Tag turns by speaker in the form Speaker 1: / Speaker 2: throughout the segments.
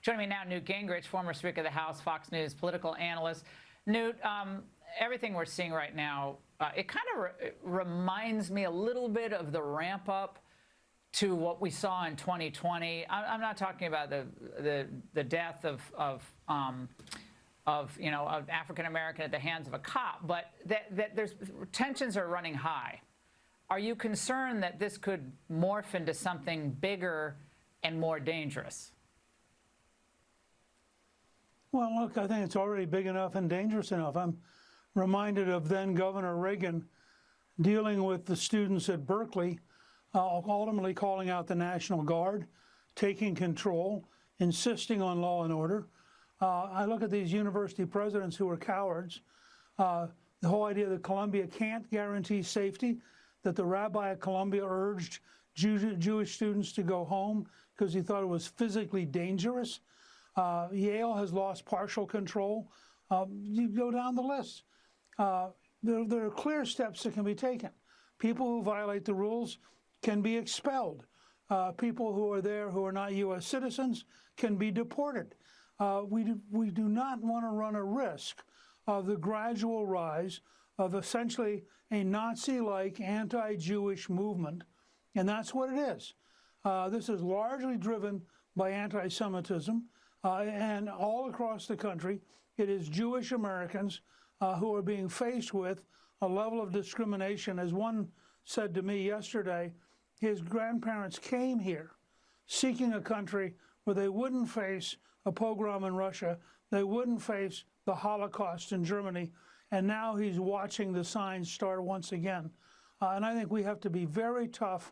Speaker 1: Joining me now, Newt Gingrich, former Speaker of the House, Fox News political analyst. Newt, everything we're seeing right now, it kind of reminds me a little bit of the ramp up to what we saw in 2020. I'm not talking about the death of African American at the hands of a cop, but that there's tensions are running high. Are you concerned that this could morph into something bigger and more dangerous?
Speaker 2: Well, look, I think it's already big enough and dangerous enough. I'm reminded of then Governor Reagan dealing with the students at Berkeley, ultimately calling out the National Guard, taking control, insisting on law and order. I look at these university presidents who are cowards. The whole idea that Columbia can't guarantee safety, that the rabbi at Columbia urged Jewish students to go home because he thought it was physically dangerous. Yale has lost partial control. You go down the list. There are clear steps that can be taken. People who violate the rules can be expelled. People who are there who are not U.S. citizens can be deported. We do not want to run a risk of the gradual rise of essentially a Nazi-like anti-Jewish movement, and that's what it is. This is largely driven by anti-Semitism, and all across the country, it is Jewish Americans who are being faced with a level of discrimination. As one said to me yesterday, his grandparents came here seeking a country where they wouldn't face a pogrom in Russia, they wouldn't face the Holocaust in Germany, and now he's watching the signs start once again. And I think we have to be very tough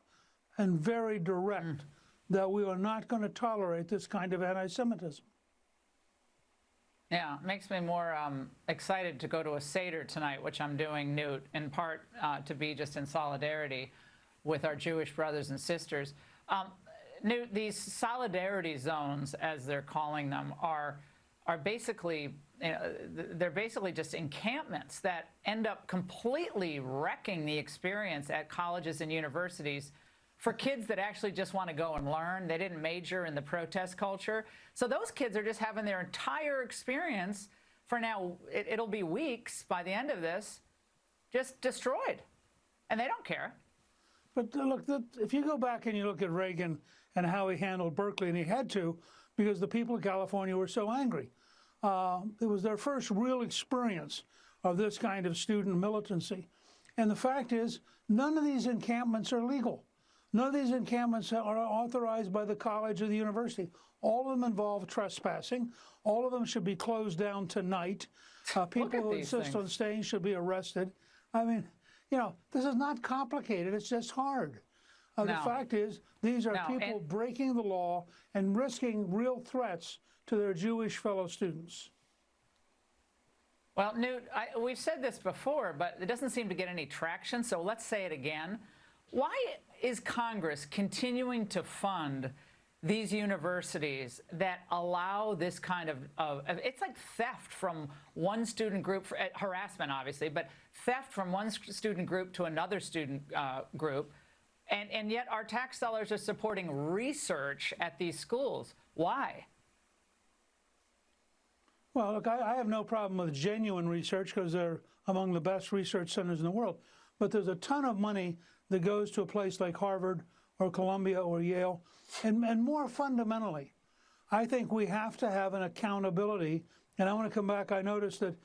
Speaker 2: and very direct that we are not going to tolerate this kind of anti-Semitism.
Speaker 1: Yeah, it makes me more excited to go to a Seder tonight, which I'm doing, Newt, in part to be just in solidarity with our Jewish brothers and sisters. Newt, these solidarity zones, as they're calling them, are basically, they're basically just encampments that end up completely wrecking the experience at colleges and universities for kids that actually just want to go and learn. They didn't major in the protest culture. So those kids are just having their entire experience for now, it'll be weeks by the end of this, just destroyed. And they don't care.
Speaker 2: But look, if you go back and you look at Reagan and how he handled Berkeley, and he had to because the people of California were so angry. It was their first real experience of this kind of student militancy. And the fact is, none of these encampments are legal. None of these encampments are authorized by the college or the university. All of them involve trespassing. All of them should be closed down tonight. People who insist on staying should be arrested. I mean, you know, this is not complicated. It's just hard. The fact is, these are people breaking the law and risking real threats to their Jewish fellow students.
Speaker 1: Well, Newt, we've said this before, but it doesn't seem to get any traction, so let's say it again. Why is Congress continuing to fund these universities that allow this kind of it's like theft from one student group, harassment obviously, but theft from one student group to another student group, and yet our tax dollars are supporting research at these schools? Why?
Speaker 2: Well, look, I have no problem with genuine research because they're among the best research centers in the world. But there's a ton of money that goes to a place like Harvard or Columbia or Yale. And more fundamentally, I think we have to have an accountability. And I want to come back. I noticed that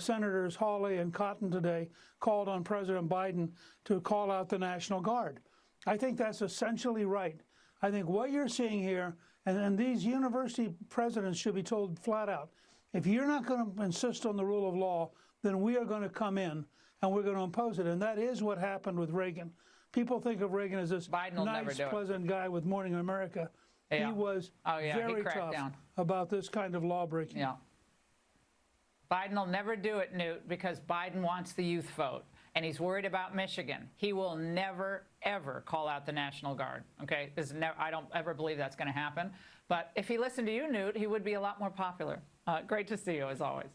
Speaker 2: Senators Hawley and Cotton today called on President Biden to call out the National Guard. I think that's essentially right. I think what you're seeing here, and these university presidents should be told flat out, if you're not going to insist on the rule of law, then we are going to come in and we're going to impose it. And that is what happened with Reagan. People think of Reagan as this nice, pleasant guy with Morning America. Yeah. He was very tough about this kind of law breaking.
Speaker 1: Yeah. Biden will never do it, Newt, because Biden wants the youth vote. And he's worried about Michigan. He will never, ever call out the National Guard. Okay? I don't ever believe that's going to happen. But if he listened to you, Newt, he would be a lot more popular. Great to see you, as always.